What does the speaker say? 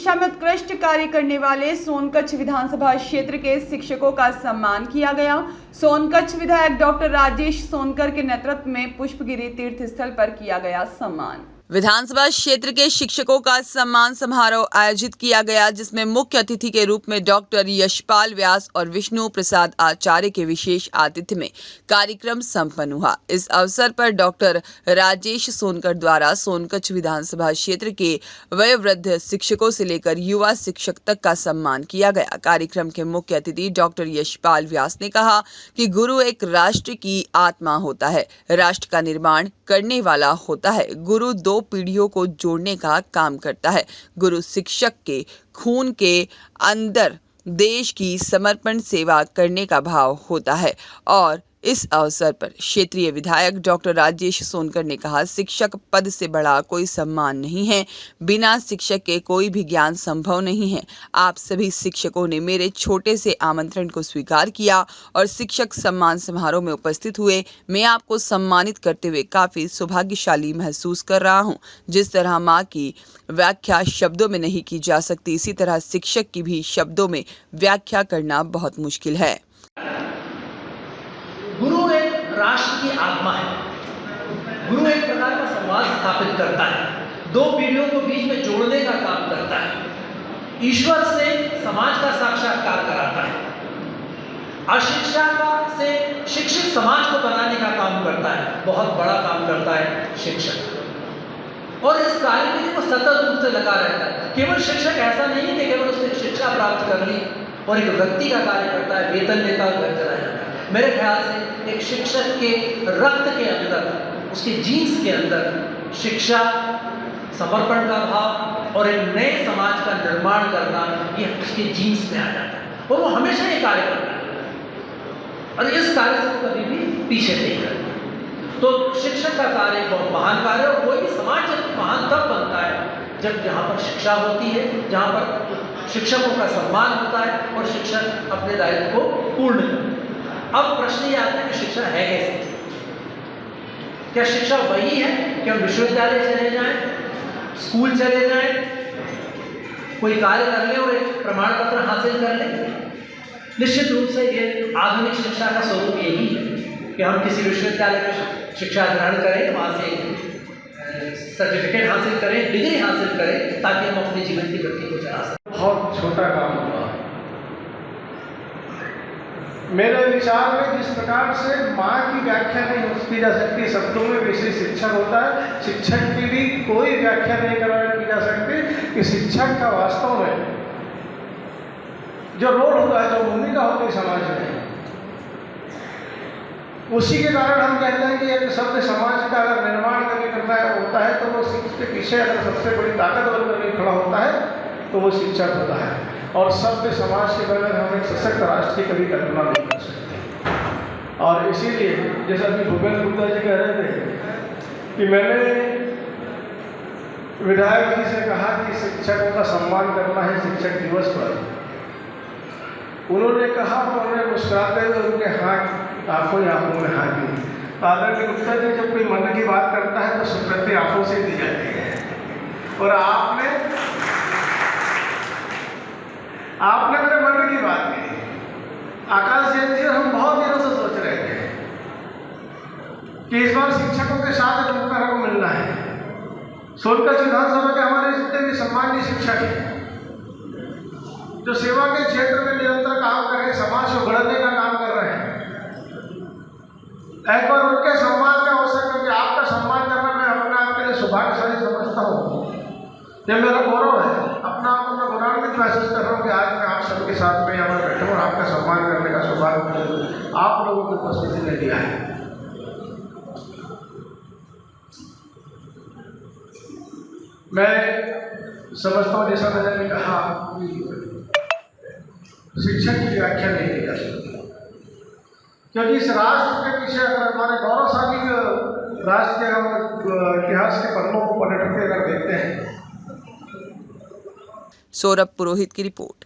शिक्षा में उत्कृष्ट कार्य करने वाले सोनकच्छ विधानसभा क्षेत्र के शिक्षकों का सम्मान किया गया। सोनकच्छ विधायक डॉक्टर राजेश सोनकर के नेतृत्व में पुष्पगिरी तीर्थ स्थल पर किया गया सम्मान। विधानसभा क्षेत्र के शिक्षकों का सम्मान समारोह आयोजित किया गया, जिसमें मुख्य अतिथि के रूप में डॉक्टर यशपाल व्यास और विष्णु प्रसाद आचार्य के विशेष आतिथ्य में कार्यक्रम संपन्न हुआ। इस अवसर पर डॉक्टर राजेश सोनकर द्वारा सोनकच्छ विधानसभा क्षेत्र के वयोवृद्ध शिक्षकों से लेकर युवा शिक्षक तक का सम्मान किया गया। कार्यक्रम के मुख्य अतिथि डॉक्टर यशपाल व्यास ने कहा कि गुरु एक राष्ट्र की आत्मा होता है, राष्ट्र का निर्माण करने वाला होता है। गुरु दो पीढ़ियों को जोड़ने का काम करता है। गुरु शिक्षक के खून के अंदर देश की समर्पण सेवा करने का भाव होता है। और इस अवसर पर क्षेत्रीय विधायक डॉक्टर राजेश सोनकर ने कहा, शिक्षक पद से बड़ा कोई सम्मान नहीं है। बिना शिक्षक के कोई भी ज्ञान संभव नहीं है। आप सभी शिक्षकों ने मेरे छोटे से आमंत्रण को स्वीकार किया और शिक्षक सम्मान समारोह में उपस्थित हुए। मैं आपको सम्मानित करते हुए काफी सौभाग्यशाली महसूस कर रहा हूं। जिस तरह माँ की व्याख्या शब्दों में नहीं की जा सकती, इसी तरह शिक्षक की भी शब्दों में व्याख्या करना बहुत मुश्किल है। गुरु एक राष्ट्र की आत्मा है। गुरु एक प्रकार का संवाद स्थापित करता है, दो पीढ़ियों को बीच में जोड़ने का काम करता है, ईश्वर से समाज का साक्षात्कार कराता है, अशिक्षा से शिक्षित समाज को बनाने का काम करता है। बहुत बड़ा काम करता है शिक्षक, और इस कार्य के लिए वो सतत रूप से लगा रहता है। केवल शिक्षक ऐसा नहीं है कि केवल उसने शिक्षा प्राप्त कर ली और एक व्यक्ति का कार्य करता है, वेतन लेता और घर चला जाता है। मेरे ख्याल से एक शिक्षक के रक्त के अंदर, उसके जीन्स के अंदर शिक्षा, समर्पण का भाव और एक नए समाज का निर्माण करना, ये उसके जीन्स में आ जाता है और वो हमेशा ये कार्य करता है और इस कार्य से वो कभी भी पीछे नहीं करता। तो शिक्षक का कार्य बहुत महान कार्य है और कोई भी समाज महान तब बनता है जब जहाँ पर शिक्षा होती है, जहाँ पर शिक्षकों का सम्मान होता है और शिक्षक अपने दायित्व को पूर्ण करते हैं। अब प्रश्न ये आता है कि शिक्षा है कैसे? क्या शिक्षा वही है कि हम विश्वविद्यालय चले जाएं, स्कूल चले जाएं, कोई कार्य कर लें और एक प्रमाण पत्र हासिल कर लें? निश्चित रूप से ये आधुनिक शिक्षा का स्वरूप यही है कि हम किसी विश्वविद्यालय में शिक्षा ग्रहण करें, वहाँ से सर्टिफिकेट हासिल करें, डिग्री हासिल करें, ताकि हम अपने जीवन की गति को चला सकें। बहुत छोटा काम हुआ है मेरे विचार में। जिस प्रकार से माँ की व्याख्या नहीं की जा सकती शब्दों में, वैसे शिक्षक होता है। शिक्षक की भी कोई व्याख्या नहीं की जा सकती कि शिक्षक का वास्तव में जो रोल होता है, जो भूमिका होती है समाज में, उसी के कारण हम कहते हैं कि एक शब्द समाज का अगर निर्माण करना होता है तो वो उसके पीछे अगर सबसे बड़ी ताकत बनकर खड़ा होता है तो वो शिक्षक होता है। और सभ्य समाज के बगैर हम एक सशक्त राष्ट्र की कभी कल्पना नहीं कर सकते। और इसीलिए जैसा कि भूपेंद्र गुप्ता जी कह रहे थे कि मैंने विधायक जी से कहा कि शिक्षकों का सम्मान करना है शिक्षक दिवस पर। उन्होंने कहा तो उन्होंने मुस्कुराते हुए उनके आंखों में हाथ दी। आदरणीय गुप्ता जी, जब कोई मन की बात करता है तो स्वीकृति आंखों से दी जाती है, और आपने मेरे मन की बात की। आकाश जैन जी, हम बहुत दिनों से सोच रहे थे कि इस बार शिक्षकों के साथ एक मौका हमको मिलना है। सोनकच्छ विधानसभा के हमारे जितने भी सम्मानीय शिक्षक हैं, जो सेवा के क्षेत्र में निरंतर काम कर रहे हैं, समाज को गढ़ने का काम कर रहे हैं, एक बार उनके सम्मान का अवसर, क्योंकि आपका सम्मान करना मैं अपने आप के लिए सौभाग्यशाली समझता हूँ। ये मेरा गौरव है। अपना आप मैं गौरवान्वित महसूस कर रहा हूँ कि आज मैं आप सबके साथ में यहाँ बैठा हूँ और आपका सम्मान करने का सौभाग्य आप लोगों की उपस्थिति ने दिया है। मैं समझता हूँ, जैसा मैंने कहा, शिक्षक की व्याख्या नहीं की जा सकती, क्योंकि इस राष्ट्र के पीछे अगर हमारे गौरवशाली राष्ट्र के हम इतिहास के पन्नों को पलट के अगर देखते हैं। सौरभ पुरोहित की रिपोर्ट।